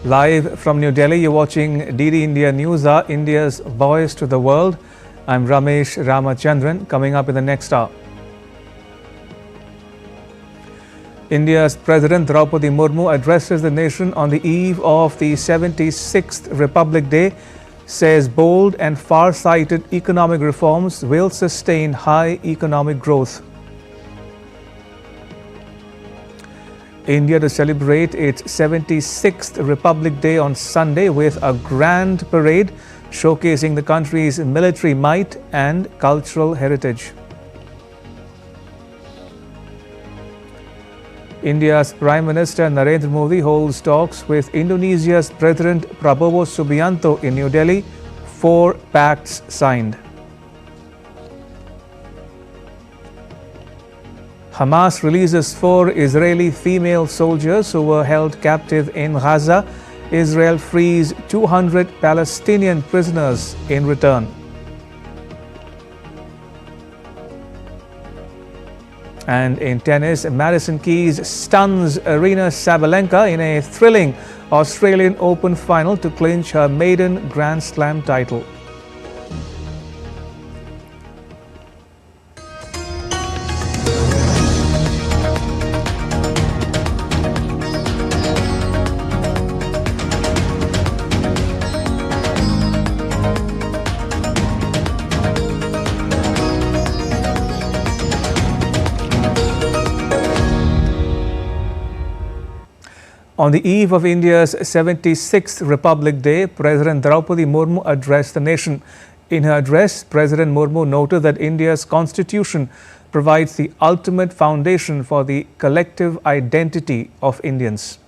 Live from New Delhi, you're watching DD India NewsHour, India's voice to the world. I'm Ramesh Ramachandran. Coming up in the next hour, India's President Droupadi Murmu addresses the nation on the eve of the 76th Republic Day, says bold and far-sighted economic reforms will sustain high economic growth. India to celebrate its 76th Republic Day on Sunday with a grand parade showcasing the country's military might and cultural heritage. India's Prime Minister Narendra Modi holds talks with Indonesia's President Prabowo Subianto in New Delhi. 4 pacts signed. Hamas releases 4 Israeli female soldiers who were held captive in Gaza. Israel frees 200 Palestinian prisoners in return. And in tennis, Madison Keys stuns Aryna Sabalenka in a thrilling Australian Open final to clinch her maiden Grand Slam title. On the eve of India's 76th Republic Day, President Droupadi Murmu addressed the nation. In her address, President Murmu noted that India's constitution provides the ultimate foundation for the collective identity of Indians.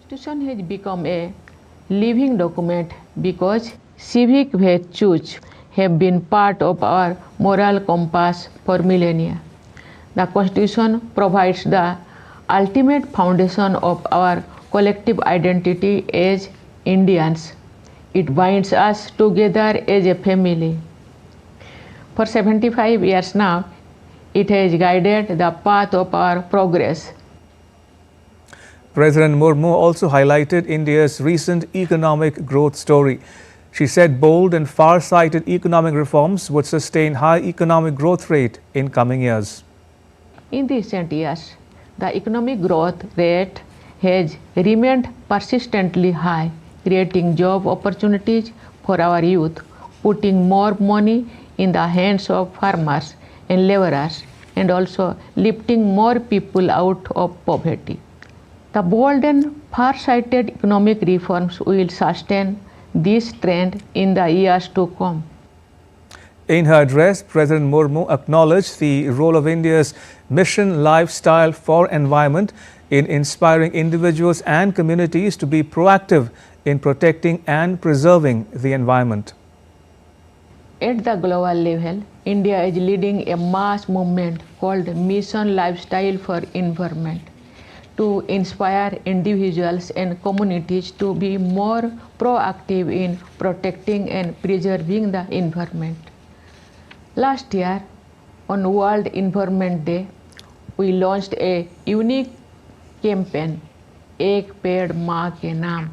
The Constitution has become a living document because civic virtues have been part of our moral compass for millennia. The Constitution provides the ultimate foundation of our collective identity as Indians. It binds us together as a family. For 75 years now, it has guided the path of our progress. President Murmu also highlighted India's recent economic growth story. She said bold and far-sighted economic reforms would sustain high economic growth rate in coming years. In recent years, the economic growth rate has remained persistently high, creating job opportunities for our youth, putting more money in the hands of farmers and laborers, and also lifting more people out of poverty. The bold and far-sighted economic reforms will sustain this trend in the years to come. In her address, President Murmu acknowledged the role of India's mission lifestyle for environment in inspiring individuals and communities to be proactive in protecting and preserving the environment. At the global level, India is leading a mass movement called Mission Lifestyle for Environment to inspire individuals and communities to be more proactive in protecting and preserving the environment. Last year, on World Environment Day, we launched a unique campaign, Ek Ped Maa Ke Naam,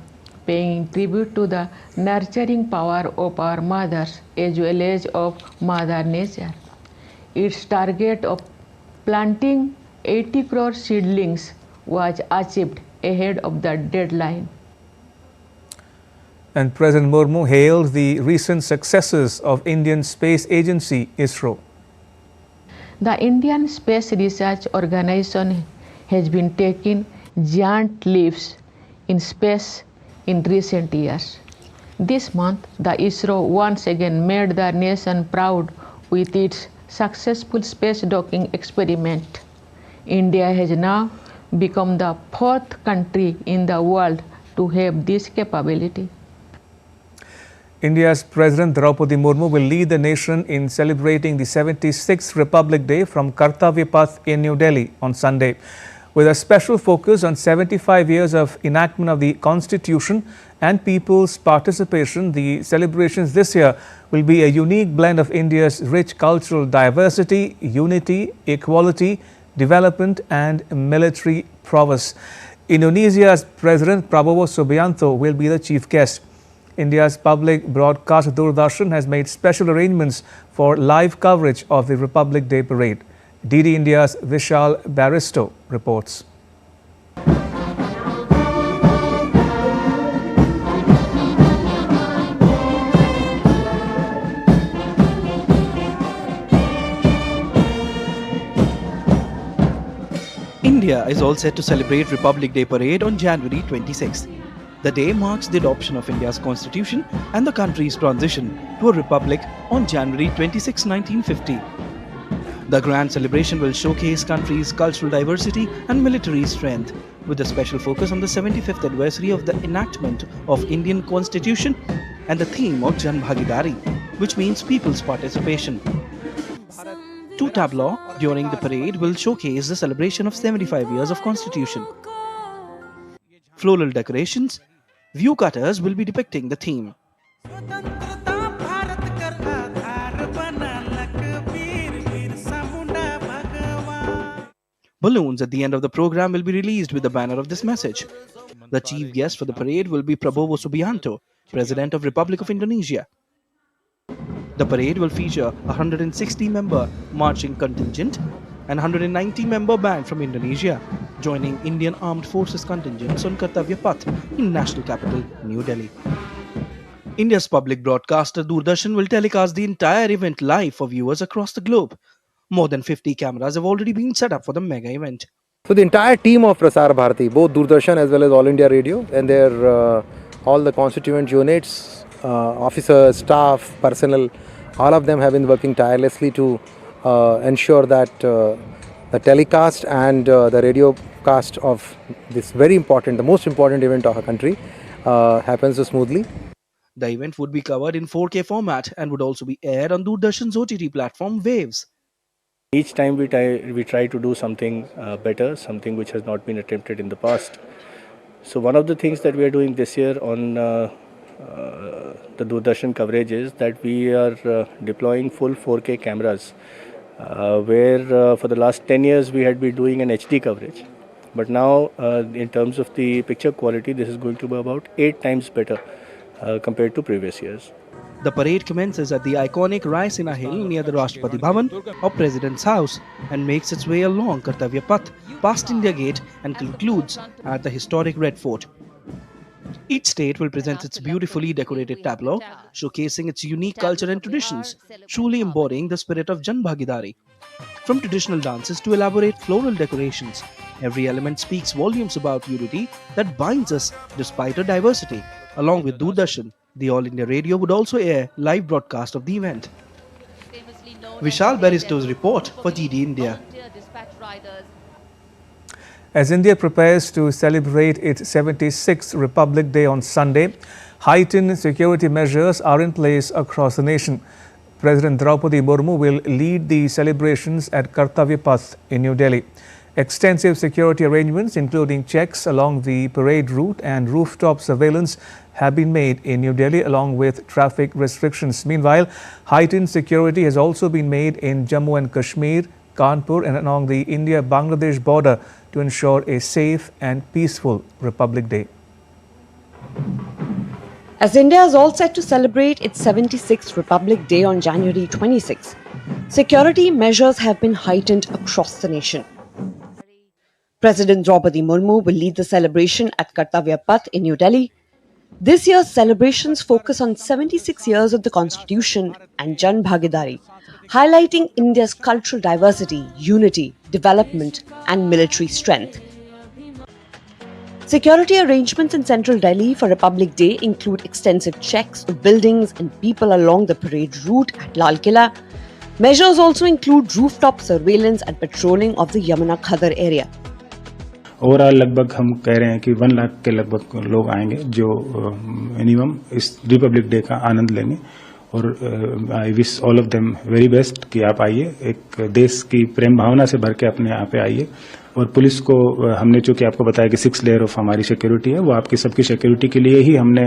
paying tribute to the nurturing power of our mothers as well as of Mother Nature. Its target of planting 80 crore seedlings was achieved ahead of the deadline. And President Murmu hailed the recent successes of Indian Space Agency, ISRO. The Indian Space Research Organization has been taking giant leaps in space in recent years. This month, the ISRO once again made the nation proud with its successful space docking experiment. India has now become the 4th country in the world to have this capability. India's President Droupadi Murmu will lead the nation in celebrating the 76th Republic Day from Kartavya Path in New Delhi on Sunday. With a special focus on 75 years of enactment of the Constitution and people's participation, the celebrations this year will be a unique blend of India's rich cultural diversity, unity, equality, development and military prowess. Indonesia's President Prabowo Subianto will be the chief guest. India's public broadcast Doordarshan has made special arrangements for live coverage of the Republic Day parade. DD India's Vishal Baristo reports. India is all set to celebrate Republic Day parade on January 26th. The day marks the adoption of India's constitution and the country's transition to a republic on January 26, 1950. The grand celebration will showcase country's cultural diversity and military strength, with a special focus on the 75th anniversary of the enactment of Indian constitution and the theme of Jan Bhagidari, which means people's participation. Two tableaux during the parade will showcase the celebration of 75 years of constitution. Floral decorations, view cutters will be depicting the theme. Balloons at the end of the program will be released with the banner of this message. The chief guest for the parade will be Prabowo Subianto, President of Republic of Indonesia. The parade will feature a 160-member marching contingent and 190-member band from Indonesia, joining Indian Armed Forces contingents on Kartavya Path in national capital, New Delhi. India's public broadcaster Doordarshan will telecast the entire event live for viewers across the globe. More than 50 cameras have already been set up for the mega event. So the entire team of Prasar Bharati, both Doordarshan as well as All India Radio, and their all the constituent units, officers, staff, personnel, all of them have been working tirelessly to ensure that the telecast and the radio cast of this very important, the most important event of our country happens smoothly. The event would be covered in 4K format and would also be aired on Doordarshan's OTT platform Waves. Each time we try to do something better, something which has not been attempted in the past. So one of the things that we are doing this year on the Doordarshan coverage is that we are deploying full 4K cameras, where for the last 10 years we had been doing an HD coverage. But now in terms of the picture quality, this is going to be about 8 times better compared to previous years. The parade commences at the iconic Raisina Hill near the Droupadi Bhavan or President's House and makes its way along Kartavya Path past India Gate and concludes at the historic Red Fort. Each state will present its beautifully decorated tableau, showcasing its unique culture and traditions, truly embodying the spirit of Jan Bhagidari. From traditional dances to elaborate floral decorations, every element speaks volumes about unity that binds us despite our diversity. Along with Doordarshan, the All India Radio would also air live broadcast of the event. Vishal Baristo's report for DD India. As India prepares to celebrate its 76th Republic Day on Sunday, heightened security measures are in place across the nation. President Droupadi Murmu will lead the celebrations at Kartavya Path in New Delhi. Extensive security arrangements, including checks along the parade route and rooftop surveillance, have been made in New Delhi along with traffic restrictions. Meanwhile, heightened security has also been made in Jammu and Kashmir, Kanpur and along the India-Bangladesh border to ensure a safe and peaceful Republic Day. As India is all set to celebrate its 76th Republic Day on January 26, security measures have been heightened across the nation. President Droupadi Murmu will lead the celebration at Kartavya Path in New Delhi. This year's celebrations focus on 76 years of the Constitution and Jan Bhagidari, highlighting India's cultural diversity, unity, development and military strength. Security arrangements in central Delhi for Republic Day include extensive checks of buildings and people along the parade route at Lal Killa. Measures also include rooftop surveillance and patrolling of the Yamuna Khadar area. Overall लगभग हम कह रहे हैं कि 1 लाख के लगभग लोग आएंगे जो मिनिमम इस रिपब्लिक डे का आनंद लेंगे और I wish all of them very best कि आप आइए, एक देश की प्रेम भावना से भर के अपने यहाँ पे आइए। और पुलिस को हमने चूंकि आपको बताया कि 6 लेयर ऑफ हमारी सिक्योरिटी है, वो आपकी सबकी सिक्योरिटी के लिए ही हमने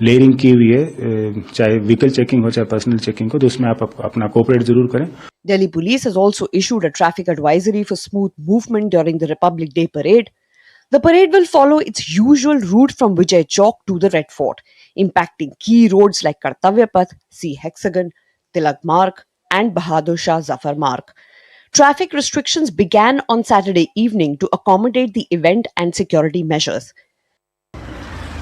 लेयरिंग की हुई है, चाहे व्हीकल चेकिंग हो चाहे पर्सनल चेकिंग हो, तो उसमें आप अपना कोऑपरेट जरूर करें। Delhi Police has also issued a traffic advisory for smooth movement during the Republic Day parade. The parade will follow its usual route from Vijay Chowk to the Red Fort, impacting key roads like Kartavya Path, Sea Hexagon, Tilak Marg, and Bahadur Shah Zafar Marg. Traffic restrictions began on Saturday evening to accommodate the event and security measures.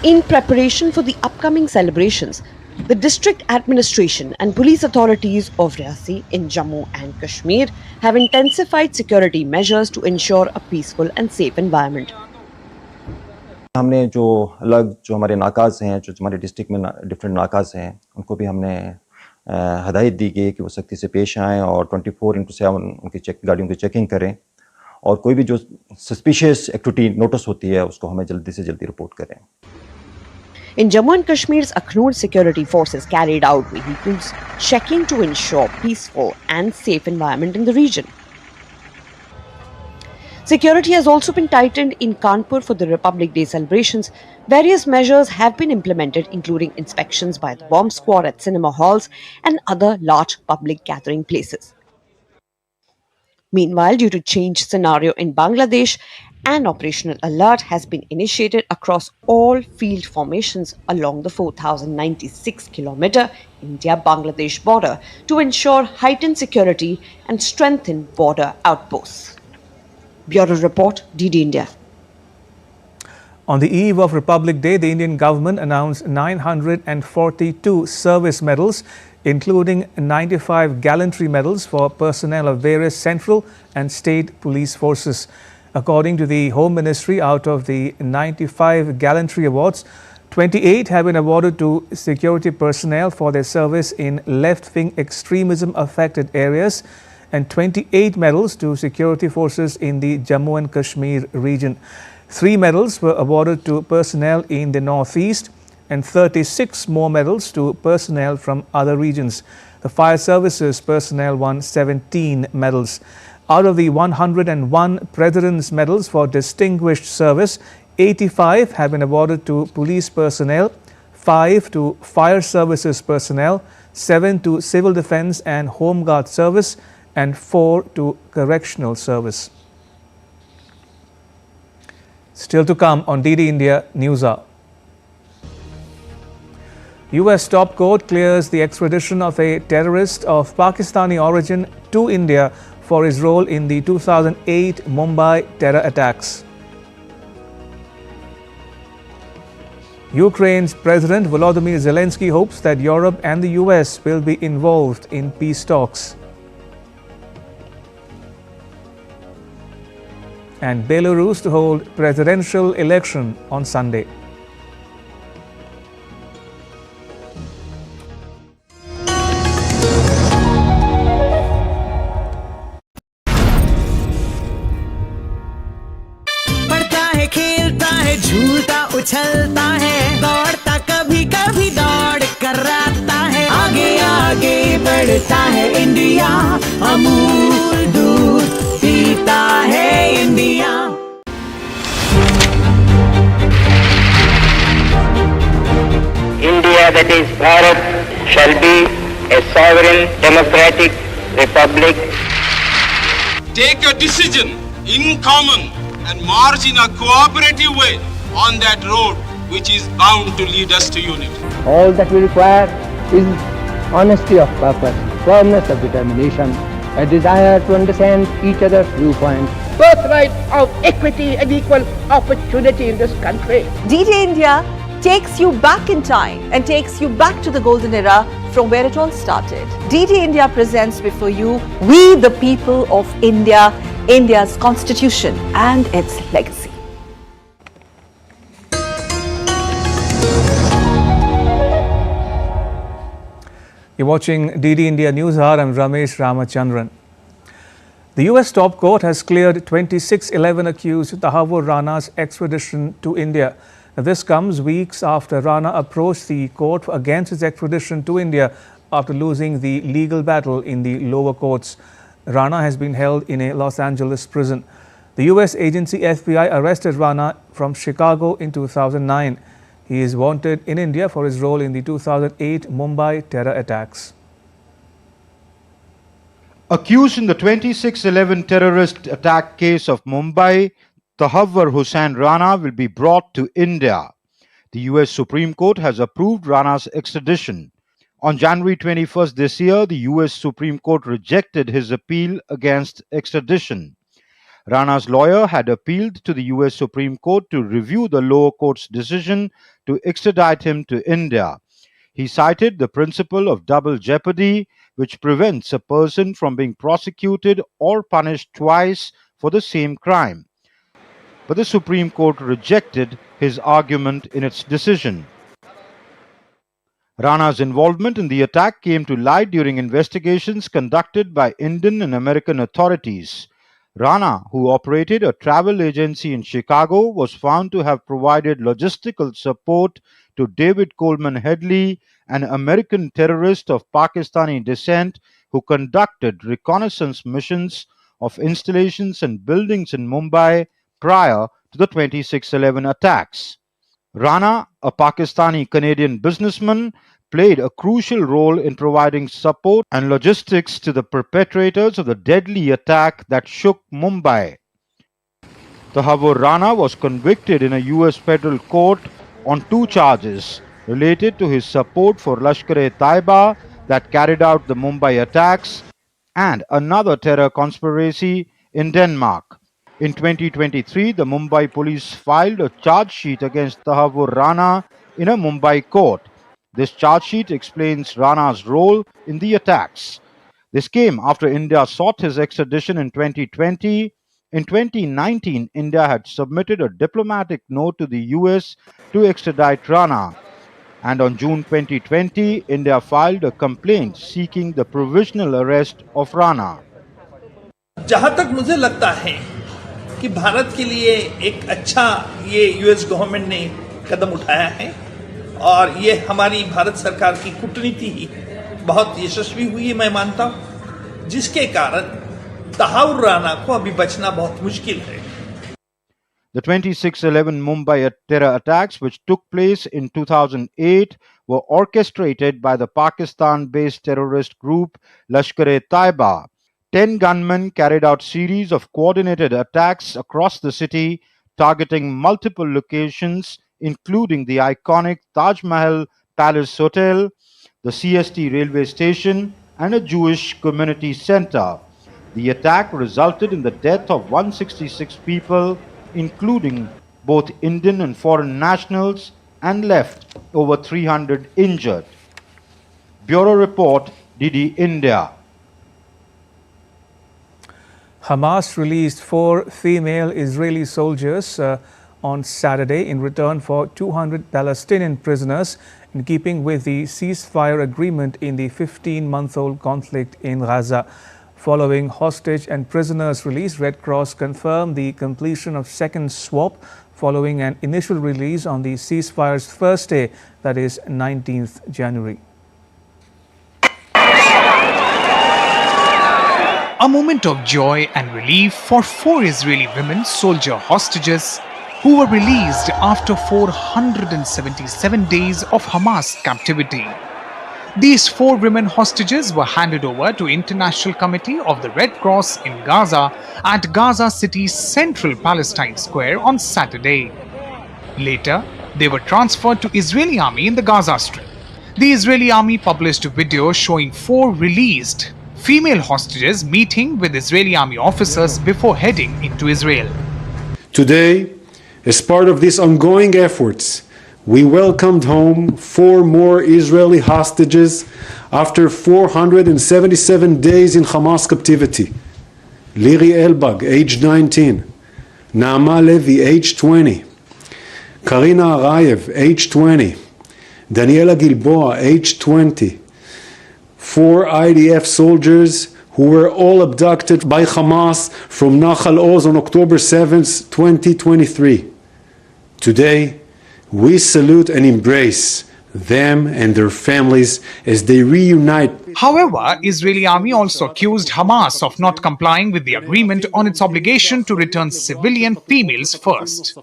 In preparation for the upcoming celebrations, the district administration and police authorities of Riyasi in Jammu and Kashmir have intensified security measures to ensure a peaceful and safe environment. हमने जो अलग जो हमारे नाकाज हैं, जो हमारे district में different नाकाज हैं, उनको भी हमने हदायत दी गई कि वो सख्ती से पेश आएँ और 24/7 उनकी गाड़ियों की चेकिंग करें और कोई भी जो सस्पिशियस एक्टिविटी नोटिस होती है उसको हमें जल्दी से जल्दी रिपोर्ट करें. In Jammu and Kashmir's Akhnoor, security forces carried out vehicles checking to ensure peaceful and safe environment in the region. Security has also been tightened in Kanpur for the Republic Day celebrations. Various measures have been implemented, including inspections by the bomb squad at cinema halls and other large public gathering places. Meanwhile, due to changed scenario in Bangladesh, an operational alert has been initiated across all field formations along the 4,096-kilometer India-Bangladesh border to ensure heightened security and strengthen border outposts. Bureau Report, DD India. On the eve of Republic Day, the Indian government announced 942 service medals, including 95 gallantry medals for personnel of various central and state police forces. According to the Home Ministry, out of the 95 gallantry awards, 28 have been awarded to security personnel for their service in left-wing extremism-affected areas and 28 medals to security forces in the Jammu and Kashmir region. 3 medals were awarded to personnel in the northeast and 36 more medals to personnel from other regions. The fire services personnel won 17 medals. Out of the 101 President's Medals for Distinguished Service, 85 have been awarded to police personnel, 5 to fire services personnel, 7 to civil defense and home guard service, and 4 to correctional service. Still to come on DD India NewsHour. US top court clears the extradition of a terrorist of Pakistani origin to India for his role in the 2008 Mumbai terror attacks. Ukraine's President Volodymyr Zelensky hopes that Europe and the US will be involved in peace talks. And Belarus to hold presidential election on Sunday. झूलता उछलता है, दौड़ता कभी कभी दौड़ कराता है, आगे आगे बढ़ता है इंडिया, अमूल दूध पीता है India. India, that is Bharat, shall be a sovereign democratic republic. Take a decision in common and march in a cooperative way on that road which is bound to lead us to unity. All that we require is honesty of purpose, firmness of determination, a desire to understand each other's viewpoints, birthright of equity and equal opportunity in this country. DD India takes you back in time and takes you back to the golden era from where it all started. DD India presents before you We the People of India, India's constitution and its legacy. You're watching DD India NewsHour. I'm Ramesh Ramachandran. The US top court has cleared 2611 accused Tahavur Rana's extradition to India. Now, this comes weeks after Rana approached the court against his extradition to India after losing the legal battle in the lower courts. Rana has been held in a Los Angeles prison. The US agency FBI arrested Rana from Chicago in 2009. He is wanted in India for his role in the 2008 Mumbai terror attacks. Accused in the 2611 terrorist attack case of Mumbai, Tahawwur Hussain Rana will be brought to India. The US Supreme Court has approved Rana's extradition. On January 21st this year, the US Supreme Court rejected his appeal against extradition. Rana's lawyer had appealed to the US Supreme Court to review the lower court's decision to extradite him to India. He cited the principle of double jeopardy, which prevents a person from being prosecuted or punished twice for the same crime. But the Supreme Court rejected his argument in its decision. Rana's involvement in the attack came to light during investigations conducted by Indian and American authorities. Rana, who operated a travel agency in Chicago, was found to have provided logistical support to David Coleman Headley, an American terrorist of Pakistani descent who conducted reconnaissance missions of installations and buildings in Mumbai prior to the 26/11 attacks. Rana, a Pakistani-Canadian businessman, played a crucial role in providing support and logistics to the perpetrators of the deadly attack that shook Mumbai. Tahawwur Rana was convicted in a US federal court on 2 charges related to his support for Lashkar-e-Taiba that carried out the Mumbai attacks and another terror conspiracy in Denmark. In 2023, the Mumbai police filed a charge sheet against Tahawwur Rana in a Mumbai court. This charge sheet explains Rana's role in the attacks. This came after India sought his extradition in 2020. In 2019, India had submitted a diplomatic note to the US to extradite Rana. And on June 2020, India filed a complaint seeking the provisional arrest of Rana. जहां तक मुझे लगता है कि भारत के लिए एक अच्छा ये यूएस गवर्नमेंट ने कदम उठाया है और ये हमारी भारत सरकार की कूटनीति ही बहुत यशस्वी हुई है, मैं मानता हूं, जिसके कारण तहावुर राना को अभी बचना बहुत मुश्किल है. The 26/11 Mumbai terror attacks, which took place in 2008, were orchestrated by the Pakistan-based terrorist group Lashkar-e-Taiba. 10 gunmen carried out series of coordinated attacks across the city, targeting multiple locations, including the iconic Taj Mahal Palace Hotel, the CST railway station, and a Jewish community center. The attack resulted in the death of 166 people, including both Indian and foreign nationals, and left over 300 injured. Bureau Report, DD India. Hamas released 4 female Israeli soldiers on Saturday in return for 200 Palestinian prisoners, in keeping with the ceasefire agreement in the 15-month-old conflict in Gaza. Following hostage and prisoners release, Red Cross confirmed the completion of second swap following an initial release on the ceasefire's first day, that is 19th January. A moment of joy and relief for 4 Israeli women soldier hostages who were released after 477 days of Hamas captivity. These 4 women hostages were handed over to International Committee of the Red Cross in Gaza at Gaza City's central Palestine Square on Saturday. Later, they were transferred to Israeli army in the Gaza Strip. The Israeli army published a video showing 4 released female hostages meeting with Israeli army officers before heading into Israel. Today, as part of these ongoing efforts, we welcomed home 4 more Israeli hostages after 477 days in Hamas captivity. Liri Elbag, age 19, Naama Levi, age 20, Karina Arayev, age 20, Daniela Gilboa, age 20, 4 IDF soldiers who were all abducted by Hamas from Nahal Oz on October 7th, 2023. Today, we salute and embrace them and their families as they reunite. However, Israeli army also accused Hamas of not complying with the agreement on its obligation to return civilian females first.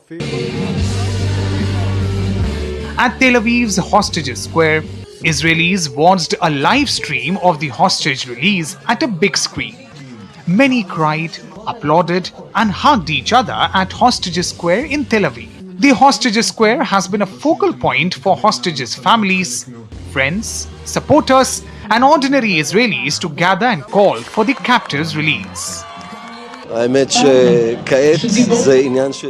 At Tel Aviv's Hostages Square, Israelis watched a live stream of the hostage release at a big screen. Many cried, applauded and hugged each other at Hostages Square in Tel Aviv. The Hostages Square has been a focal point for hostages' families, friends, supporters, and ordinary Israelis to gather and call for the captives' release.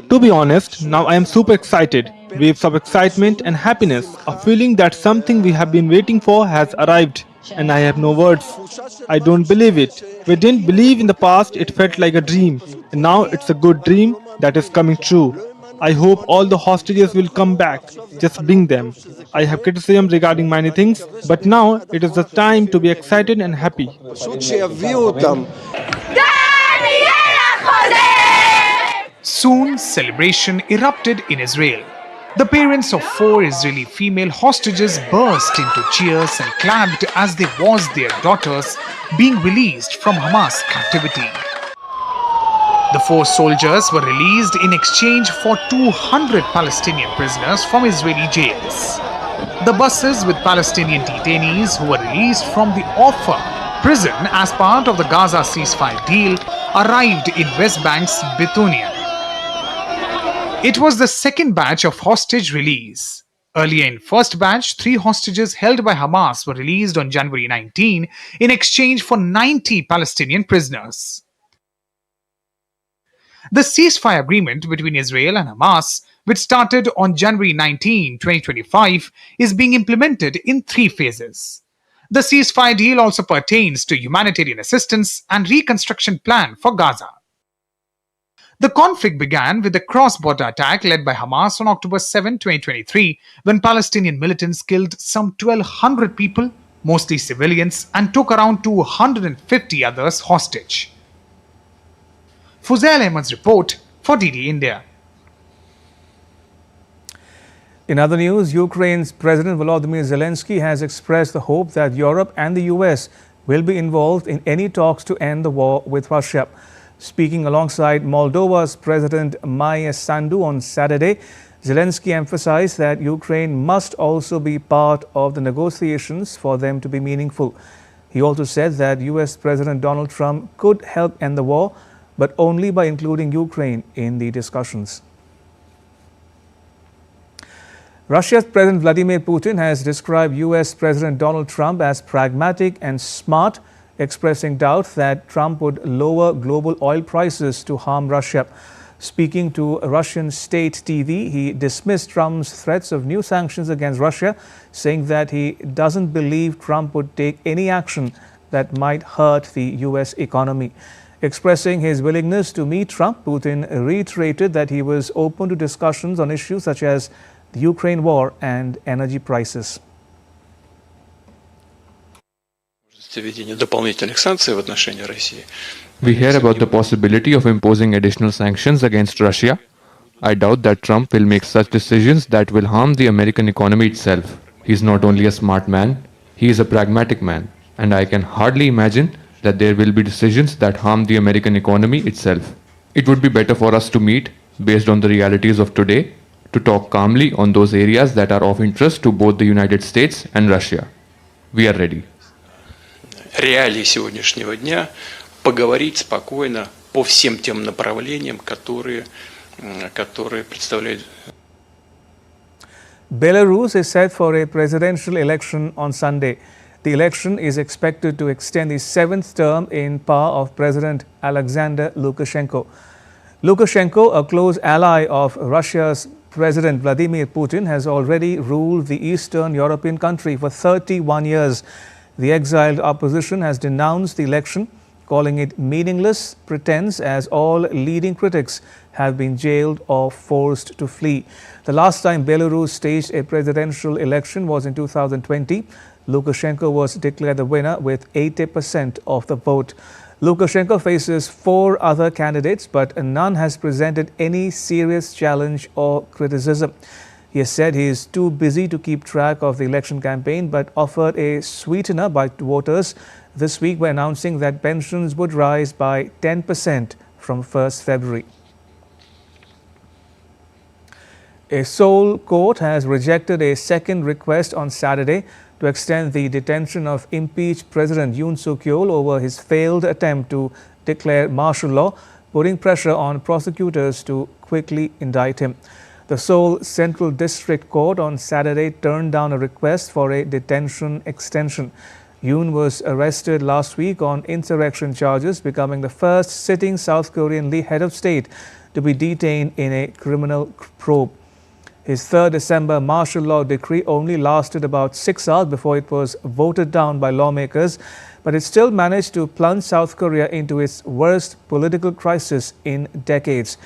To be honest, now I am super excited. Waves of excitement and happiness, a feeling that something we have been waiting for has arrived, and I have no words. I don't believe it. We didn't believe in the past, it felt like a dream, and now it's a good dream that is coming true. I hope all the hostages will come back. Just bring them. I have criticism regarding many things, but now it is the time to be excited and happy. Soon, celebration erupted in Israel. The parents of 4 Israeli female hostages burst into cheers and clapped as they watched their daughters being released from Hamas captivity. The 4 soldiers were released in exchange for 200 Palestinian prisoners from Israeli jails. The buses with Palestinian detainees who were released from the Offa prison as part of the Gaza ceasefire deal arrived in West Bank's Bithunia. It was the second batch of hostage release. Earlier in first batch, 3 hostages held by Hamas were released on January 19 in exchange for 90 Palestinian prisoners. The ceasefire agreement between Israel and Hamas, which started on January 19, 2025, is being implemented in 3 phases. The ceasefire deal also pertains to humanitarian assistance and reconstruction plan for Gaza. The conflict began with a cross-border attack led by Hamas on October 7, 2023, when Palestinian militants killed some 1,200 people, mostly civilians, and took around 250 others hostage. Fuzail Ahmed's report for DD India. In other news, Ukraine's President Volodymyr Zelensky has expressed the hope that Europe and the US will be involved in any talks to end the war with Russia. Speaking alongside Moldova's President Maia Sandu on Saturday, Zelensky emphasized that Ukraine must also be part of the negotiations for them to be meaningful. He also said that US President Donald Trump could help end the war, but only by including Ukraine in the discussions. Russia's President Vladimir Putin has described US President Donald Trump as pragmatic and smart, expressing doubt that Trump would lower global oil prices to harm Russia. Speaking to Russian state TV, he dismissed Trump's threats of new sanctions against Russia, saying that he doesn't believe Trump would take any action that might hurt the US economy. Expressing his willingness to meet Trump, Putin reiterated that he was open to discussions on issues such as the Ukraine war and energy prices. We hear about the possibility of imposing additional sanctions against Russia. I doubt that Trump will make such decisions that will harm the American economy itself. He is not only a smart man, he is a pragmatic man, and I can hardly imagine that there will be decisions that harm the American economy itself. It would be better for us to meet, based on the realities of today, to talk calmly on those areas that are of interest to both the United States and Russia. We are ready. Реалии сегодняшнего дня поговорить спокойно по всем тем направлениям, которые представляют. Belarus is set for a presidential election on Sunday. The election is expected to extend the 7th term in power of President Alexander Lukashenko. Lukashenko, a close ally of Russia's President Vladimir Putin, has already ruled the Eastern European country for 31 years. The exiled opposition has denounced the election, calling it meaningless pretense as all leading critics have been jailed or forced to flee. The last time Belarus staged a presidential election was in 2020. Lukashenko was declared the winner with 80% of the vote. Lukashenko faces 4 other candidates, but none has presented any serious challenge or criticism. He has said he is too busy to keep track of the election campaign, but offered a sweetener by voters this week by announcing that pensions would rise by 10% from 1st February. A Seoul court has rejected a second request on Saturday to extend the detention of impeached President Yoon Suk-yeol over his failed attempt to declare martial law, putting pressure on prosecutors to quickly indict him. The Seoul Central District Court on Saturday turned down a request for a detention extension. Yoon was arrested last week on insurrection charges, becoming the first sitting South Korean head of state to be detained in a criminal probe. His 3rd December martial law decree only lasted about 6 hours before it was voted down by lawmakers, but it still managed to plunge South Korea into its worst political crisis in decades.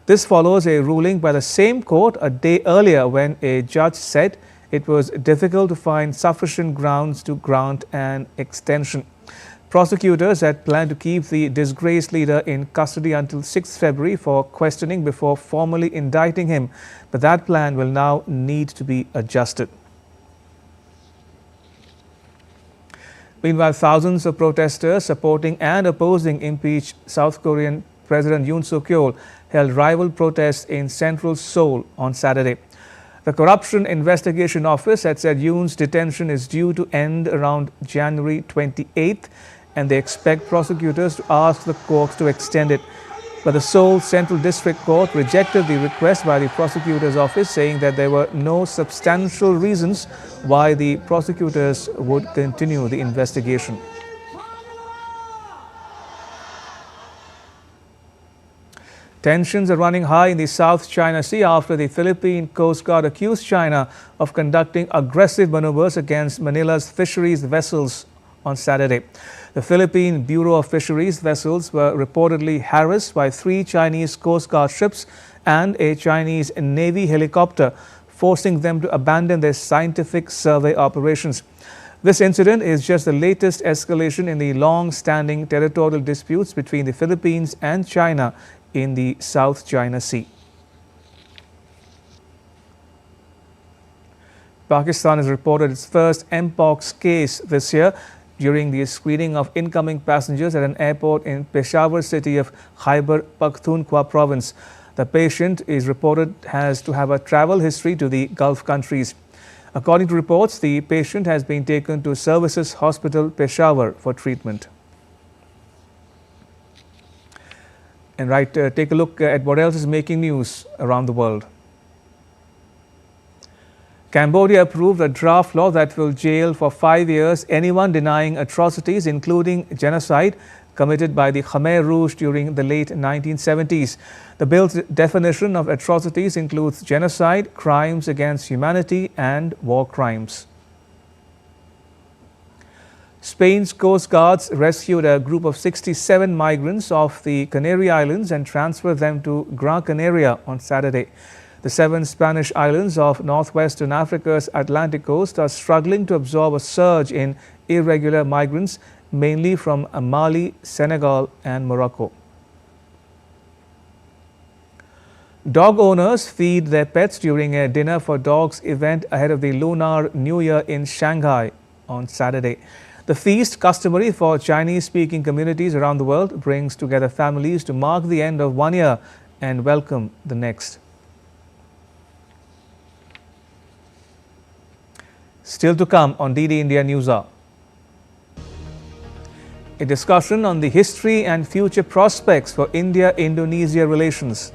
This follows a ruling by the same court a day earlier when a judge said it was difficult to find sufficient grounds to grant an extension. Prosecutors had planned to keep the disgraced leader in custody until 6 February for questioning before formally indicting him, but that plan will now need to be adjusted. Meanwhile, thousands of protesters supporting and opposing impeached South Korean President Yoon Suk-yeol held rival protests in central Seoul on Saturday. The Corruption Investigation Office had said Yoon's detention is due to end around January 28th, and they expect prosecutors to ask the court to extend it. But the Seoul Central District Court rejected the request by the prosecutor's office, saying that there were no substantial reasons why the prosecutors would continue the investigation. Tensions are running high in the South China Sea after the Philippine Coast Guard accused China of conducting aggressive maneuvers against Manila's fisheries vessels on Saturday. The Philippine Bureau of Fisheries vessels were reportedly harassed by 3 Chinese Coast Guard ships and a Chinese Navy helicopter, forcing them to abandon their scientific survey operations. This incident is just the latest escalation in the long-standing territorial disputes between the Philippines and China in the South China Sea. Pakistan has reported its first Mpox case this year during the screening of incoming passengers at an airport in Peshawar city of Khyber Pakhtunkhwa province. The patient is reported has to have a travel history to the Gulf countries. According to reports, the patient has been taken to Services Hospital, Peshawar for treatment. And take a look at what else is making news around the world. Cambodia approved a draft law that will jail for 5 years anyone denying atrocities, including genocide, committed by the Khmer Rouge during the late 1970s. The bill's definition of atrocities includes genocide, crimes against humanity, and war crimes. Spain's Coast Guards rescued a group of 67 migrants off the Canary Islands and transferred them to Gran Canaria on Saturday. The 7 Spanish islands of northwestern Africa's Atlantic coast are struggling to absorb a surge in irregular migrants, mainly from Mali, Senegal, and Morocco. Dog owners feed their pets during a dinner for dogs event ahead of the Lunar New Year in Shanghai on Saturday. The feast, customary for Chinese-speaking communities around the world, brings together families to mark the end of one year and welcome the next. Still to come on DD India NewsHour. A discussion on the history and future prospects for India-Indonesia relations.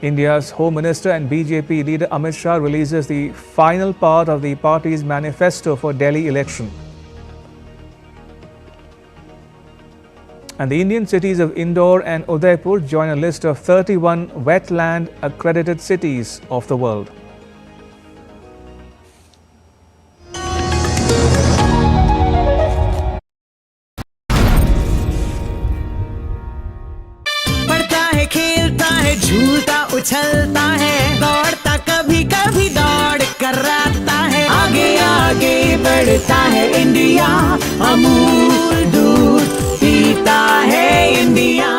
India's Home Minister and BJP leader Amit Shah releases the final part of the party's manifesto for Delhi election. And the Indian cities of Indore and Udaipur join a list of 31 wetland accredited cities of the world. झूलता उछलता है, दौड़ता कभी कभी दौड़ कराता है, आगे आगे बढ़ता है इंडिया, अमूल दूध पीता है India.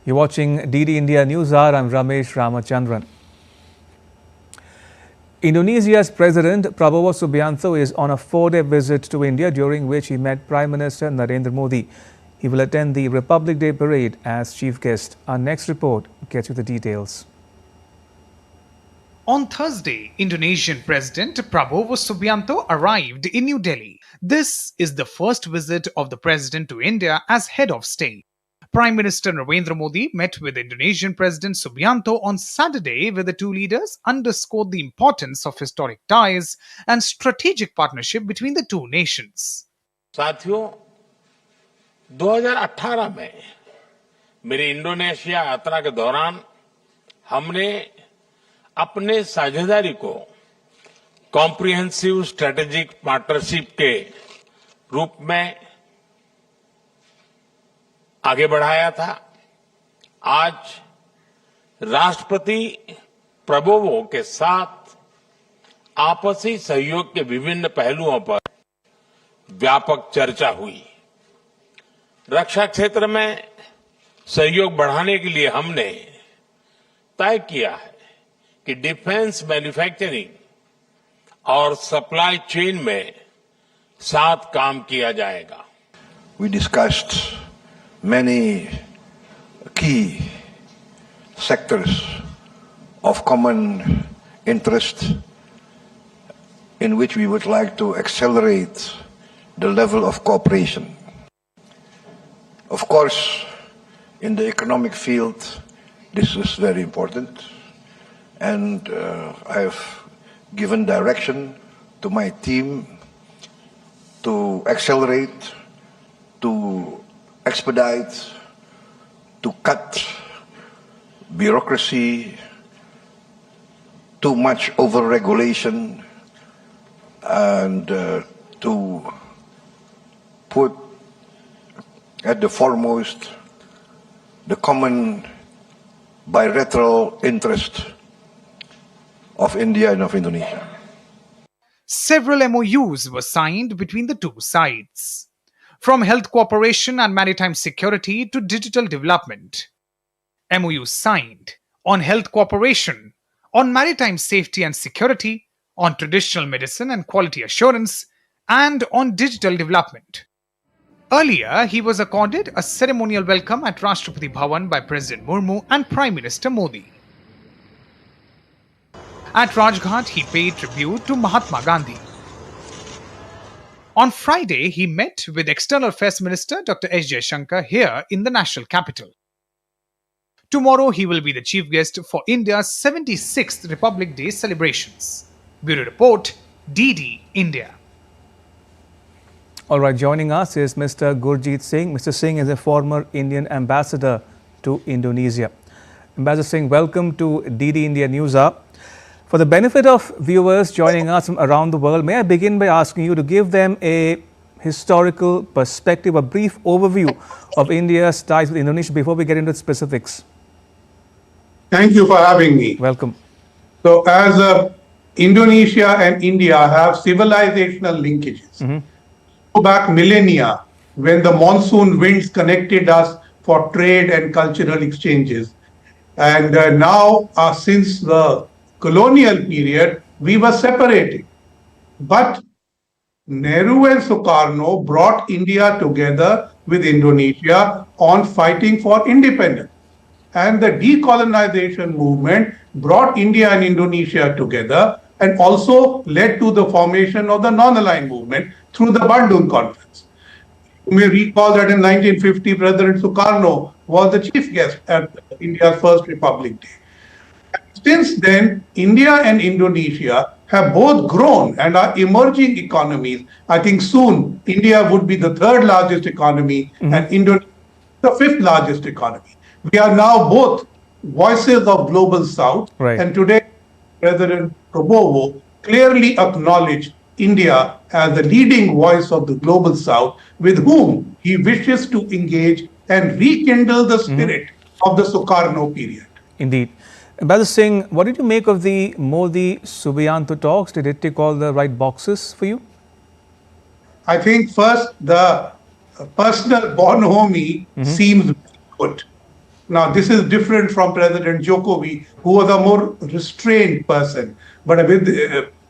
You're watching DD India NewsHour. I'm Ramesh Ramachandran. Indonesia's President Prabowo Subianto is on a 4-day visit to India, during which he met Prime Minister Narendra Modi. He will attend the Republic Day parade as chief guest. Our next report gets you the details. On Thursday, Indonesian President Prabowo Subianto arrived in New Delhi. This is the first visit of the president to India as head of state. Prime Minister Narendra Modi met with Indonesian President Subianto on Saturday, where the two leaders underscored the importance of historic ties and strategic partnership between the two nations. साथियों, 2018 में मेरी Indonesia यात्रा के दौरान हमने अपने साझेदारी को कॉम्प्रिहेंसिव स्ट्रेटेजिक पार्टनरशिप के रूप में आगे बढ़ाया था। आज राष्ट्रपति प्रबोवो के साथ आपसी सहयोग के विभिन्न पहलुओं पर व्यापक चर्चा हुई। रक्षा क्षेत्र में सहयोग बढ़ाने के लिए हमने तय किया है कि डिफेंस मैन्युफैक्चरिंग और सप्लाई चेन में साथ काम किया जाएगा। We discussed many key sectors of common interest in which we would like to accelerate the level of cooperation. Of course, in the economic field, this is very important, and I have given direction to my team to accelerate, to expedite, to cut bureaucracy, too much over-regulation, and to put at the foremost the common bilateral interest of India and of Indonesia. Several MOUs were signed between the two sides, from health cooperation and maritime security to digital development. MOUs signed on health cooperation, on maritime safety and security, on traditional medicine and quality assurance, and on digital development. Earlier, he was accorded a ceremonial welcome at Rashtrapati Bhavan by President Murmu and Prime Minister Modi. At Rajghat, he paid tribute to Mahatma Gandhi. On Friday, he met with External Affairs Minister Dr. S. Jaishankar here in the national capital. Tomorrow, he will be the chief guest for India's 76th Republic Day celebrations. Bureau Report, DD India. All right, joining us is Mr. Gurjeet Singh. Mr. Singh is a former Indian ambassador to Indonesia. Ambassador Singh, welcome to DD India NewsHour. For the benefit of viewers joining us from around the world, may I begin by asking you to give them a historical perspective, a brief overview of India's ties with Indonesia before we get into the specifics. Thank you for having me. Welcome. So, as Indonesia and India have civilizational linkages, go back millennia when the monsoon winds connected us for trade and cultural exchanges. And now, since the colonial period, we were separated. But Nehru and Sukarno brought India together with Indonesia on fighting for independence. And the decolonization movement brought India and Indonesia together and also led to the formation of the non-aligned movement through the Bandung Conference. You may recall that in 1950, President Sukarno was the chief guest at India's first Republic Day. Since then, India and Indonesia have both grown and are emerging economies. I think soon India would be the third largest economy and Indonesia the fifth largest economy. We are now both voices of Global South, and today President Prabowo clearly acknowledged India as the leading voice of the Global South, with whom he wishes to engage and rekindle the spirit of the Sukarno period. Indeed. Ambassador Singh, what did you make of the Modi-Subianto talks? Did it tick all the right boxes for you? I think first the personal bonhomie seems good. Now, this is different from President Jokowi, who was a more restrained person. But with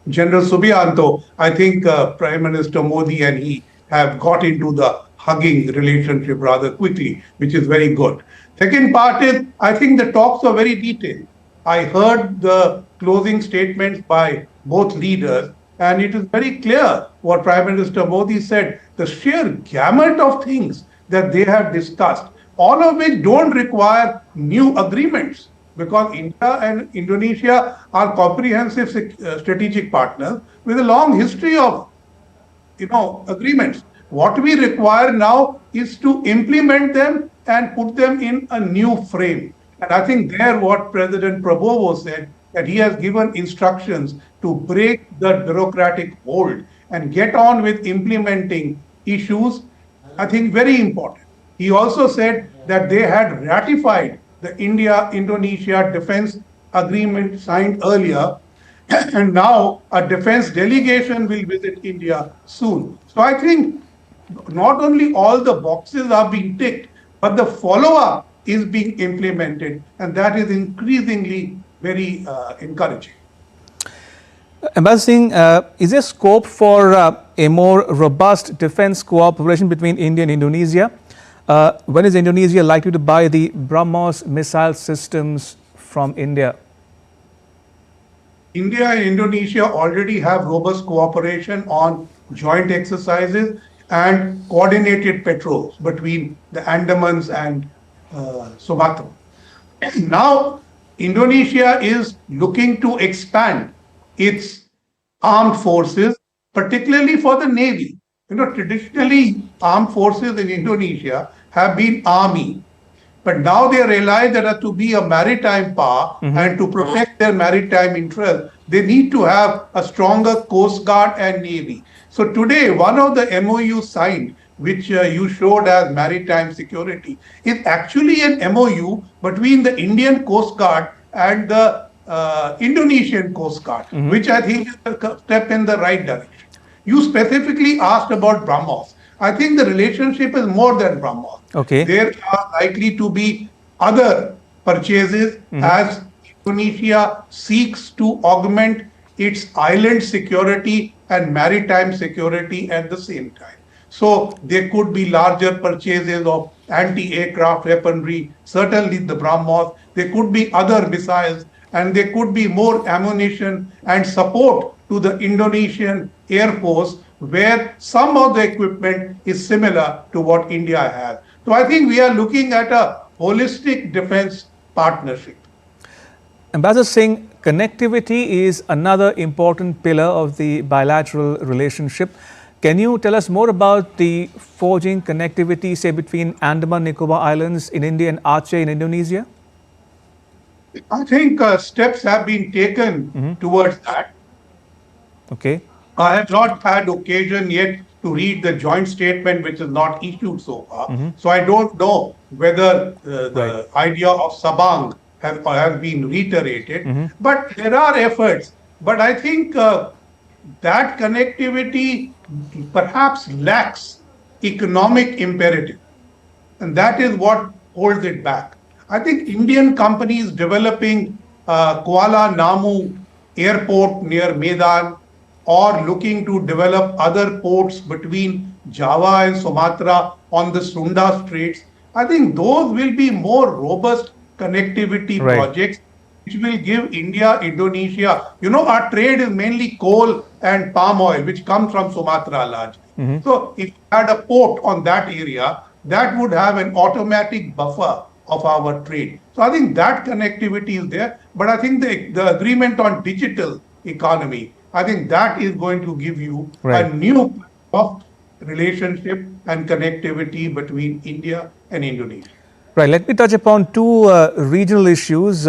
General Subianto, I think Prime Minister Modi and he have got into the hugging relationship rather quickly, which is very good. Second part is, I think the talks are very detailed. I heard the closing statements by both leaders, and it is very clear what Prime Minister Modi said, the sheer gamut of things that they have discussed, all of which don't require new agreements, because India and Indonesia are comprehensive strategic partners with a long history of agreements. What we require now is to implement them and put them in a new frame. And I think there what President Prabowo said, that he has given instructions to break the bureaucratic hold and get on with implementing issues, I think very important. He also said that they had ratified the India-Indonesia defense agreement signed earlier, and now a defense delegation will visit India soon. So I think not only all the boxes are being ticked, but the follow-up is being implemented, and that is increasingly very encouraging. Ambassador Singh, is there scope for a more robust defense cooperation between India and Indonesia? When is Indonesia likely to buy the BrahMos missile systems from India? India and Indonesia already have robust cooperation on joint exercises and coordinated patrols between the Andamans and Sumatra. Now, Indonesia is looking to expand its armed forces, particularly for the Navy. Traditionally, armed forces in Indonesia have been army. But now they realize that to be a maritime power and to protect their maritime interests, they need to have a stronger Coast Guard and Navy. So today, one of the MOUs signed, which you showed as maritime security, is actually an MOU between the Indian Coast Guard and the Indonesian Coast Guard, which I think is a step in the right direction. You specifically asked about BrahMos. I think the relationship is more than BrahMos. Okay. There are likely to be other purchases as Indonesia seeks to augment its island security and maritime security at the same time. So there could be larger purchases of anti-aircraft weaponry, certainly the BrahMos. There could be other missiles, and there could be more ammunition and support to the Indonesian Air Force, where some of the equipment is similar to what India has. So I think we are looking at a holistic defense partnership. Ambassador Singh, connectivity is another important pillar of the bilateral relationship. Can you tell us more about the forging connectivity, say, between Andaman Nicobar Islands in India and Aceh in Indonesia? I think steps have been taken towards that. Okay. I have not had occasion yet to read the joint statement, which is not issued so far. So I don't know whether the idea of Sabang has been reiterated. But there are efforts. But I think that connectivity perhaps lacks economic imperative. And that is what holds it back. I think Indian companies developing Kuala Namu airport near Medan, or looking to develop other ports between Java and Sumatra on the Sunda Straits, I think those will be more robust connectivity projects which will give India, Indonesia, our trade is mainly coal and palm oil, which comes from Sumatra largely. So if we had a port on that area, that would have an automatic buffer of our trade. So I think that connectivity is there. But I think the agreement on digital economy, I think that is going to give you a new relationship and connectivity between India and Indonesia. Right. Let me touch upon two regional issues,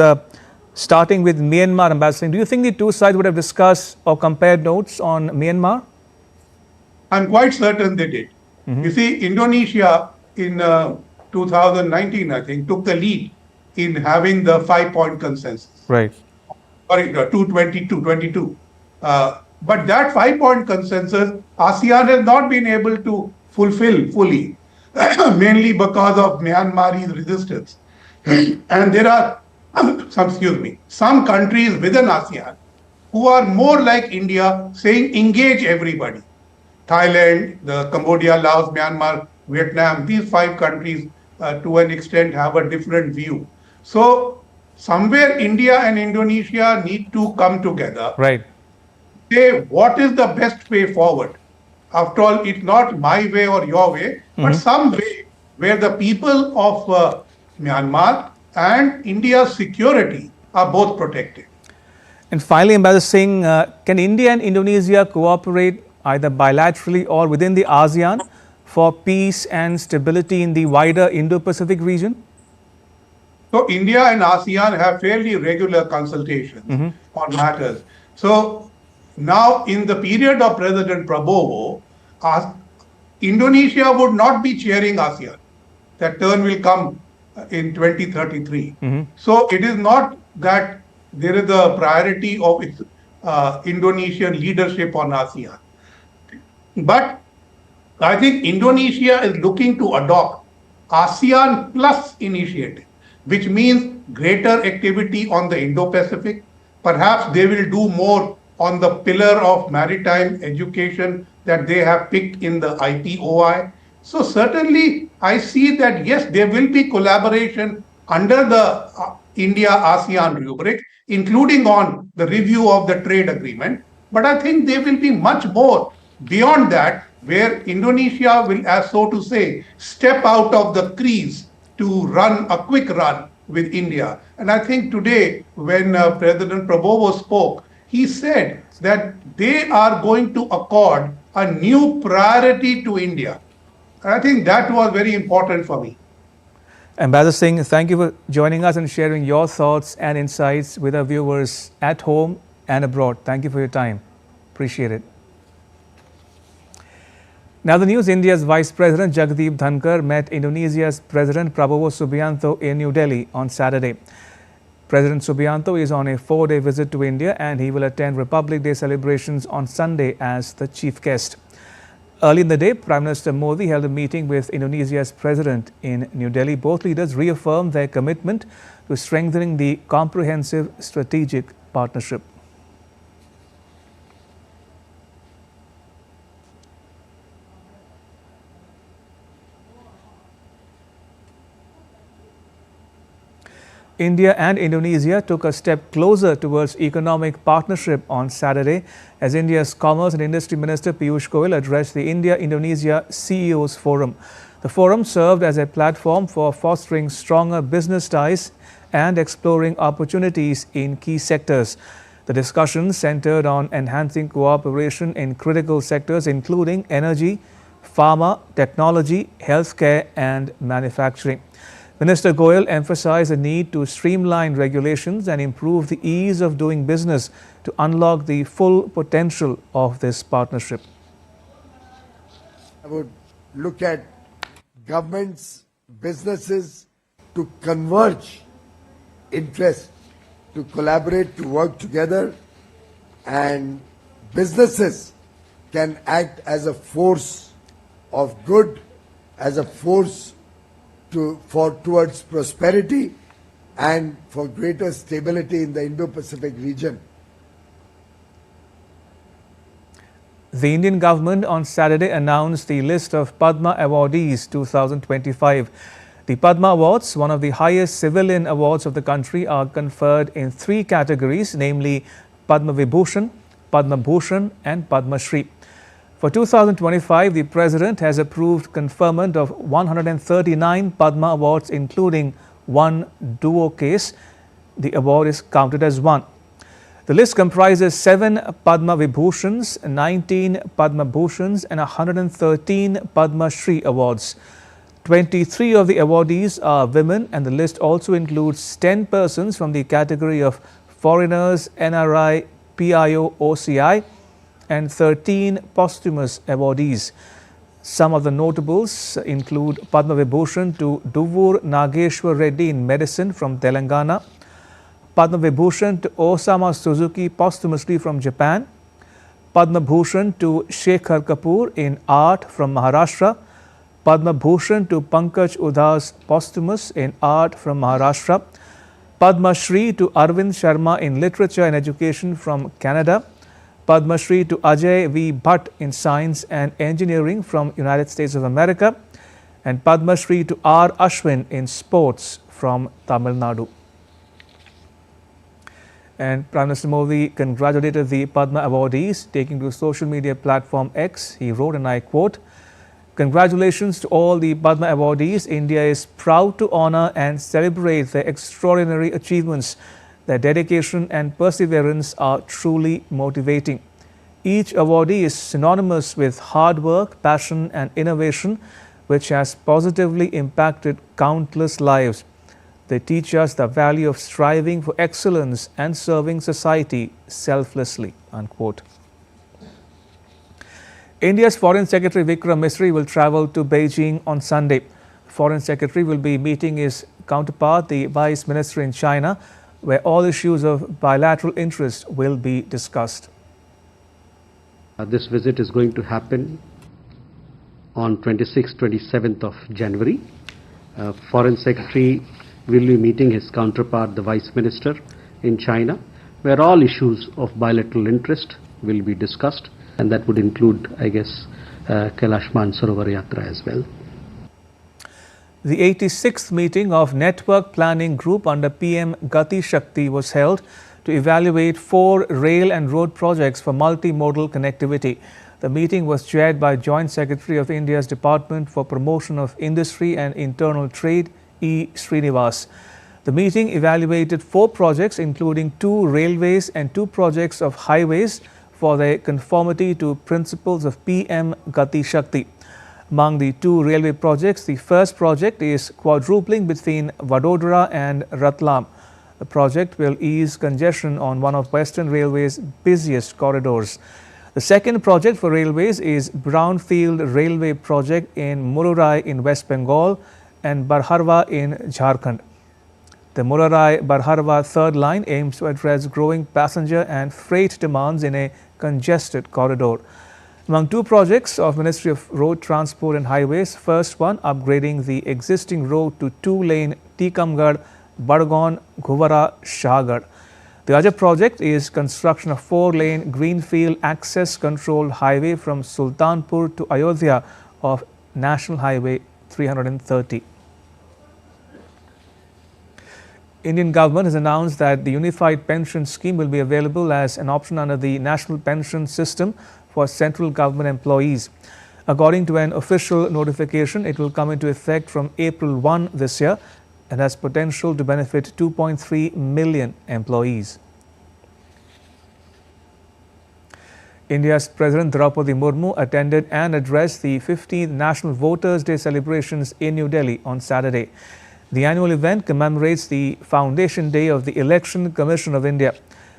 starting with Myanmar, Ambassador. Do you think the two sides would have discussed or compared notes on Myanmar? I'm quite certain they did. You see, Indonesia in 2019, I think, took the lead in having the 5-point consensus. Right. Sorry, 222. But that 5-point consensus, ASEAN has not been able to fulfill fully, mainly because of Myanmar's resistance. And there are some countries within ASEAN who are more like India, saying engage everybody. Thailand, Cambodia, Laos, Myanmar, Vietnam, these 5 countries to an extent have a different view. So somewhere India and Indonesia need to come together. Right. Say what is the best way forward. After all, it's not my way or your way, but some way where the people of Myanmar and India's security are both protected. And finally, Ambassador Singh, can India and Indonesia cooperate either bilaterally or within the ASEAN for peace and stability in the wider Indo-Pacific region? So India and ASEAN have fairly regular consultations on matters. So now in the period of President Prabowo, Indonesia would not be chairing ASEAN. That turn will come in 2033. So it is not that there is a priority of Indonesian leadership on ASEAN. But I think Indonesia is looking to adopt ASEAN Plus initiative, which means greater activity on the Indo-Pacific. Perhaps they will do more on the pillar of maritime education that they have picked in the IPOI. So certainly I see that yes, there will be collaboration under the India-ASEAN rubric, including on the review of the trade agreement. But I think there will be much more beyond that, where Indonesia will, as so to say, step out of the crease to run a quick run with India. And I think today, when President Prabowo spoke, he said that they are going to accord a new priority to India. And I think that was very important for me. Ambassador Singh, thank you for joining us and sharing your thoughts and insights with our viewers at home and abroad. Thank you for your time. Appreciate it. Now the news, India's Vice President Jagdeep Dhankar met Indonesia's President Prabowo Subianto in New Delhi on Saturday. President Subianto is on a 4-day visit to India and he will attend Republic Day celebrations on Sunday as the chief guest. Early in the day, Prime Minister Modi held a meeting with Indonesia's President in New Delhi. Both leaders reaffirmed their commitment to strengthening the comprehensive strategic partnership. India and Indonesia took a step closer towards economic partnership on Saturday as India's Commerce and Industry Minister Piyush Goyal addressed the India-Indonesia CEOs Forum. The forum served as a platform for fostering stronger business ties and exploring opportunities in key sectors. The discussion centered on enhancing cooperation in critical sectors including energy, pharma, technology, healthcare and manufacturing. Minister Goyal emphasized the need to streamline regulations and improve the ease of doing business to unlock the full potential of this partnership. I would look at governments, businesses to converge interests, to collaborate, to work together, and businesses can act as a force of good, as a force towards prosperity and for greater stability in the Indo-Pacific region. The Indian government on Saturday announced the list of Padma awardees 2025. The Padma Awards, one of the highest civilian awards of the country, are conferred in 3 categories, namely Padma Vibhushan, Padma Bhushan and Padma Shri. For 2025, the President has approved conferment of 139 Padma Awards, including 1 duo case. The award is counted as 1. The list comprises 7 Padma Vibhushans, 19 Padma Bhushans and 113 Padma Shri awards. 23 of the awardees are women, and the list also includes 10 persons from the category of foreigners, NRI, PIO, OCI, and 13 posthumous awardees. Some of the notables include Padma Vibhushan to Duvur Nageshwar Reddy in medicine from Telangana, Padma Vibhushan to Osama Suzuki posthumously from Japan, Padma Bhushan to Shekhar Kapoor in art from Maharashtra, Padma Bhushan to Pankaj Udha's posthumous in art from Maharashtra. Padma Shri to Arvind Sharma in literature and education from Canada. Padma Shri to Ajay V. Bhatt in science and engineering from United States of America. And Padma Shri to R. Ashwin in sports from Tamil Nadu. And Prime Minister Modi congratulated the Padma awardees. Taking to social media platform X, he wrote, and I quote, "Congratulations to all the Padma awardees. India is proud to honor and celebrate their extraordinary achievements. Their dedication and perseverance are truly motivating. Each awardee is synonymous with hard work, passion and innovation, which has positively impacted countless lives. They teach us the value of striving for excellence and serving society selflessly." Unquote. India's Foreign Secretary Vikram Misri will travel to Beijing on Sunday. Foreign Secretary will be meeting his counterpart, the Vice Minister in China, where all issues of bilateral interest will be discussed. This visit is going to happen on 26th, 27th of January. Foreign Secretary will be meeting his counterpart, the Vice Minister in China, where all issues of bilateral interest will be discussed, and that would include, I guess, Kailash Mansarovar Yatra as well. The 86th meeting of Network Planning Group under PM Gati Shakti was held to evaluate 4 rail and road projects for multimodal connectivity. The meeting was chaired by Joint Secretary of India's Department for Promotion of Industry and Internal Trade, E. Srinivas. The meeting evaluated 4 projects, including 2 railways and 2 projects of highways, for their conformity to principles of PM Gati Shakti. Among the 2 railway projects, the first project is quadrupling between Vadodara and Ratlam. The project will ease congestion on one of Western Railway's busiest corridors. The second project for railways is Brownfield Railway project in Mururai in West Bengal and Barharwa in Jharkhand. The Mururai-Barharwa third line aims to address growing passenger and freight demands in a congested corridor. Among 2 projects of Ministry of Road Transport and Highways, first one upgrading the existing road to 2-lane Tikamgarh, Badgaon, Ghuvara, Shahagarh. The other project is construction of 4-lane greenfield access controlled highway from Sultanpur to Ayodhya of National Highway 330. Indian government has announced that the unified pension scheme will be available as an option under the National Pension System for central government employees. According to an official notification, it will come into effect from April 1 this year and has potential to benefit 2.3 million employees. India's President Droupadi Murmu attended and addressed the 15th National Voters' Day celebrations in New Delhi on Saturday. The annual event commemorates the foundation day of the Election Commission of India.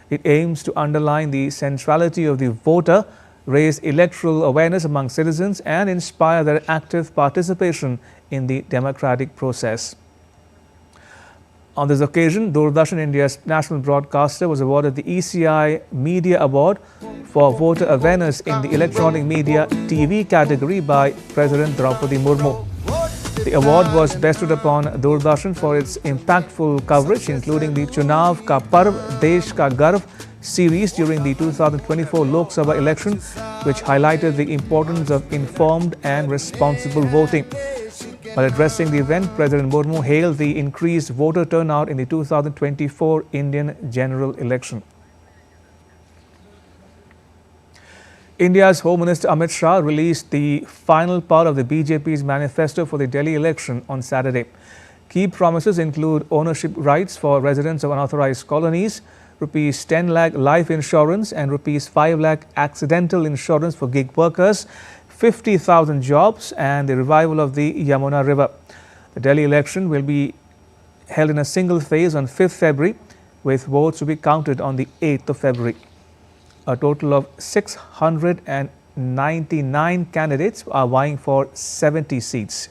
It aims to underline the centrality of the voter, raise electoral awareness among citizens, and inspire their active participation in the democratic process. On this occasion, Doordarshan, India's national broadcaster, was awarded the ECI Media Award for voter awareness in the electronic media TV category by President Droupadi Murmu. The award was bestowed upon Doordarshan for its impactful coverage, including the Chunav Ka Parv Desh Ka Garv series during the 2024 Lok Sabha election, which highlighted the importance of informed and responsible voting. While addressing the event, President Murmu hailed the increased voter turnout in the 2024 Indian general election. India's Home Minister Amit Shah released the final part of the BJP's manifesto for the Delhi election on Saturday. Key promises include ownership rights for residents of unauthorized colonies, rupees 10 lakh life insurance and rupees 5 lakh accidental insurance for gig workers, 50,000 jobs and the revival of the Yamuna River. The Delhi election will be held in a single phase on 5th February, with votes to be counted on the 8th of February. A total of 699 candidates are vying for 70 seats.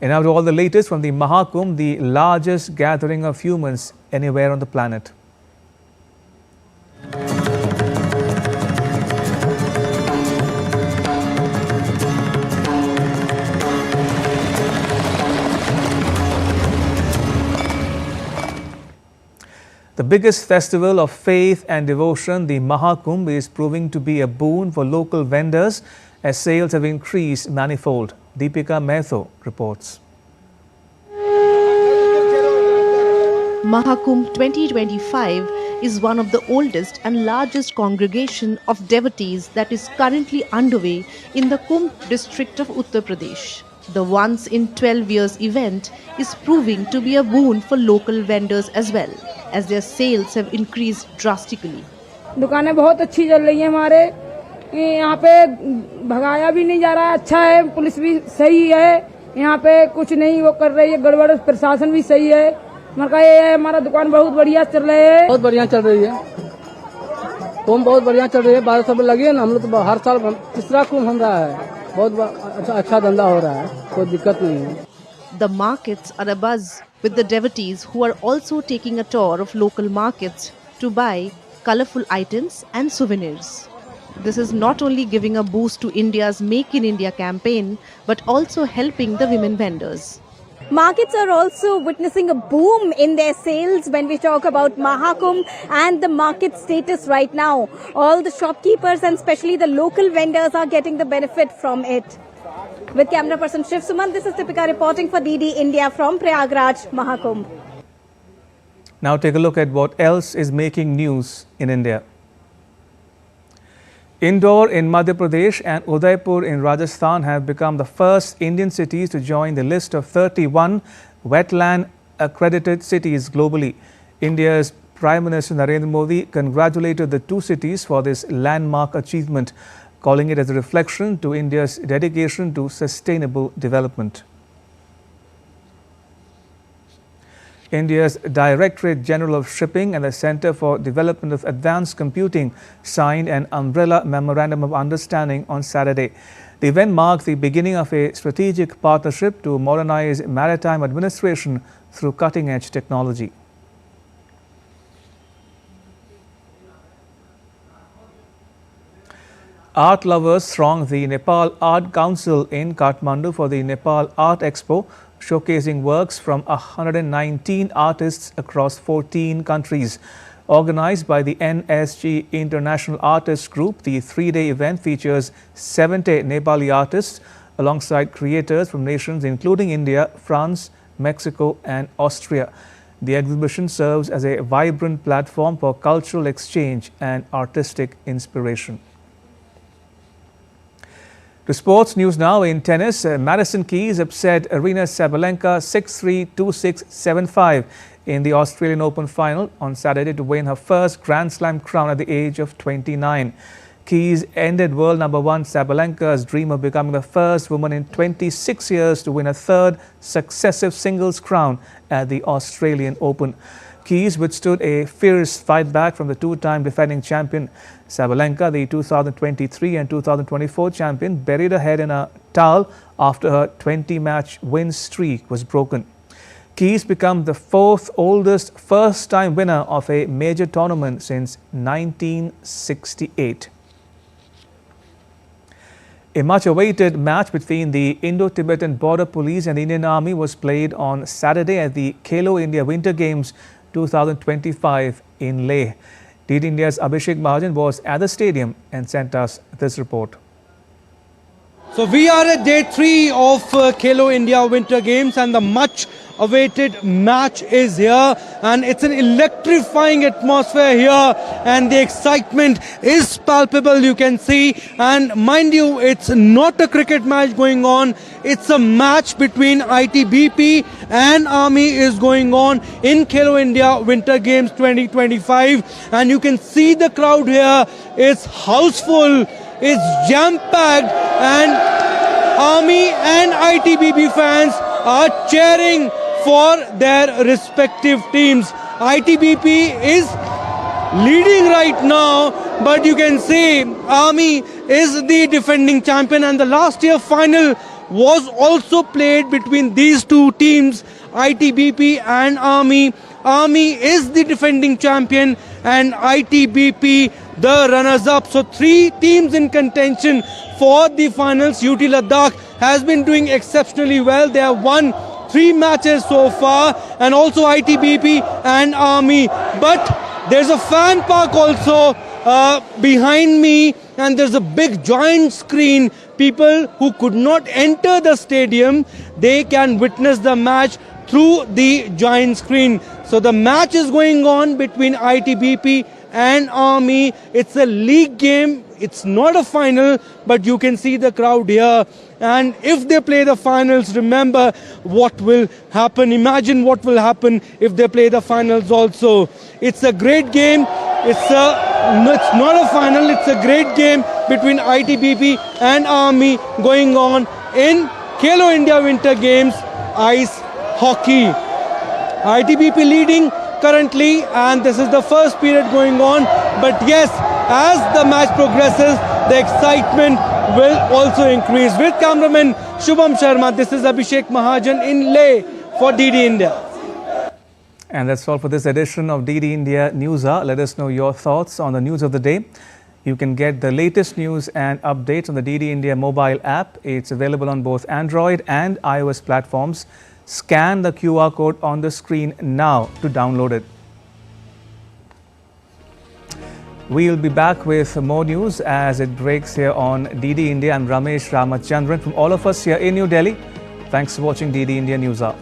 And now to all the latest from the Mahakumbh, the largest gathering of humans anywhere on the planet. The biggest festival of faith and devotion, the Mahakumbh, is proving to be a boon for local vendors as sales have increased manifold. Deepika Metho reports. Mahakumbh 2025 is one of the oldest and largest congregation of devotees that is currently underway in the Kumbh district of Uttar Pradesh. The once in 12 years event is proving to be a boon for local vendors as well, as their sales have increased drastically. दुकानें बहुत अच्छी चल रही हैं हमारे यहाँ पे भगाया भी नहीं जा रहा है अच्छा है पुलिस भी सही है यहाँ पे कुछ नहीं वो कर रही है गड़बड़ प्रशासन भी सही है मगर ये है हमारा दुकान बहुत बढ़िया चल रही है बहुत बढ़िया चल रही है कुंभ बहुत बढ़िया चल रही है 12 सब लगी है ना हम लोग तो हर साल तीसरा कुंभ हम रहा है बहुत अच्छा धंधा हो रहा है कोई दिक्कत नहीं है. The markets are abuzz with the devotees who are also taking a tour of local markets to buy colorful items and souvenirs. This is not only giving a boost to India's Make in India campaign, but also helping the women vendors. Markets are also witnessing a boom in their sales when we talk about Mahakumbh and the market status right now. All the shopkeepers and especially the local vendors are getting the benefit from it. With camera person Shiv Suman, this is Deepika reporting for DD India from Prayagraj, Mahakumbh. Now take a look at what else is making news in India. Indore in Madhya Pradesh and Udaipur in Rajasthan have become the first Indian cities to join the list of 31 wetland accredited cities globally. India's Prime Minister Narendra Modi congratulated the two cities for this landmark achievement, calling it as a reflection to India's dedication to sustainable development. India's Directorate General of Shipping and the Centre for Development of Advanced Computing signed an umbrella memorandum of understanding on Saturday. The event marked the beginning of a strategic partnership to modernize maritime administration through cutting-edge technology. Art lovers thronged the Nepal Art Council in Kathmandu for the Nepal Art Expo, showcasing works from 119 artists across 14 countries. Organized by the NSG International Artists Group, the three-day event features 70 Nepali artists alongside creators from nations including India, France, Mexico and Austria. The exhibition serves as a vibrant platform for cultural exchange and artistic inspiration. To sports news now. In tennis, Madison Keys upset Aryna Sabalenka 6-3, 2-6, 7-5 in the Australian Open final on Saturday to win her first Grand Slam crown at the age of 29. Keys ended world number one Sabalenka's dream of becoming the first woman in 26 years to win a third successive singles crown at the Australian Open. Keys withstood a fierce fight back from the two-time defending champion. Sabalenka, the 2023 and 2024 champion, buried her head in a towel after her 20-match win streak was broken. Keys became the fourth oldest first-time winner of a major tournament since 1968. A much-awaited match between the Indo-Tibetan Border Police and the Indian Army was played on Saturday at the Khelo India Winter Games 2025 in Leh. DD India's Abhishek Mahajan was at the stadium and sent us this report. So we are at day 3 of Khelo India Winter Games and the much awaited match is here and it's an electrifying atmosphere here and the excitement is palpable, you can see. And mind you, it's not a cricket match going on, it's a match between ITBP and Army is going on in Khelo India Winter Games 2025 and you can see the crowd here is houseful, it's jam-packed and Army and ITBP fans are cheering for their respective teams. ITBP is leading right now, but you can see Army is the defending champion and the last year final was also played between these two teams, ITBP and Army. Army is the defending champion and ITBP the runners-up. So 3 teams in contention for the finals. UT Ladakh has been doing exceptionally well. They have won 3 matches so far, and also ITBP and Army. But there's a fan park also behind me, and there's a big giant screen. People who could not enter the stadium, they can witness the match through the giant screen. So the match is going on between ITBP and Army. It's a league game. It's not a final, but you can see the crowd here. And if they play the finals, remember what will happen. Imagine what will happen if they play the finals also. It's a great game. It's not a final. It's a great game between ITBP and Army going on in Khelo India Winter Games ice hockey. ITBP leading currently, and this is the first period going on. But yes, as the match progresses, the excitement will also increase. With cameraman Shubham Sharma, this is Abhishek Mahajan in Leh for DD India. And that's all for this edition of DD India NewsHour. Let us know your thoughts on the news of the day. You can get the latest news and updates on the DD India mobile app. It's available on both Android and iOS platforms. Scan the QR code on the screen now to download it. We'll be back with more news as it breaks here on DD India. I'm Ramesh Ramachandran from all of us here in New Delhi. Thanks for watching DD India NewsHour.